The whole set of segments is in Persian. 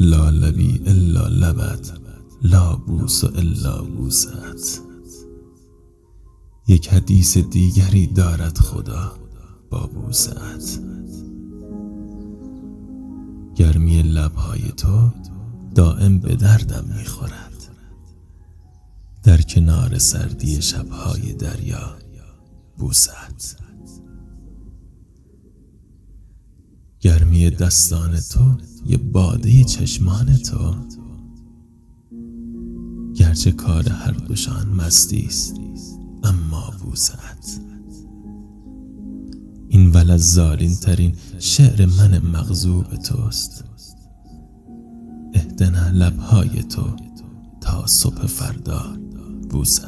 لا لبی الا لبت، لا بوس الا بوست. یک حدیث دیگری دارد خدا با بوست. گرمی لبهای تو دائم به دردم میخورد، در کنار سردی شبهای دریا بوست. گرمی دستان تو یه باده چشمان تو، گرچه کار هر دوشان مستی است اما بوست. این ولذالین ترین شعر من مغضوب توست. اهدنا لبهای تو تا صبح فردا بوست.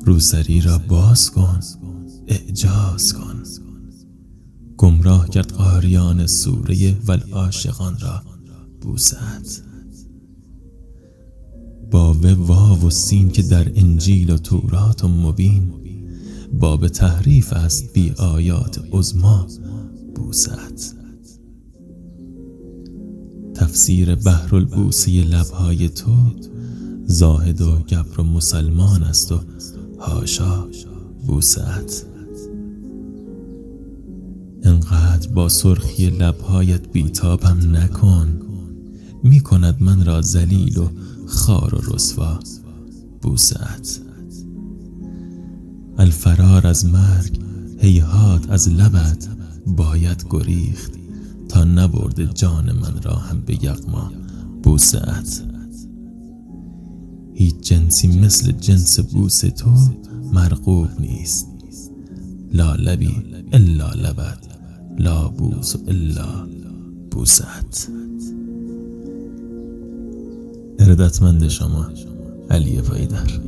روسری را باز کن، اعجاز کن. گمراه کرد قاریان سوره والعاشقان را بوست. باب واو و سین که در انجیل و تورات و مبین، باب تحریف است بی آیات عظما بوست. تفسیر بحرالبوسی لبهای تو زاهد و گبر و مسلمان است و حاشا بوست. انقدر با سرخی لبهایت بیتابم نکن، می کند من را ذلیل و خوار و رسوا بوست. الفرار از مرگ هیهات از لبت باید گریخت، تا نبرده جان من را هم به یغما بوست. هیچ جنسی مثل جنس بوس تو مرغوب نیست. لا لبی الا لبت، لا بوس الا بوست. ارادتمند شما، علی پایدر.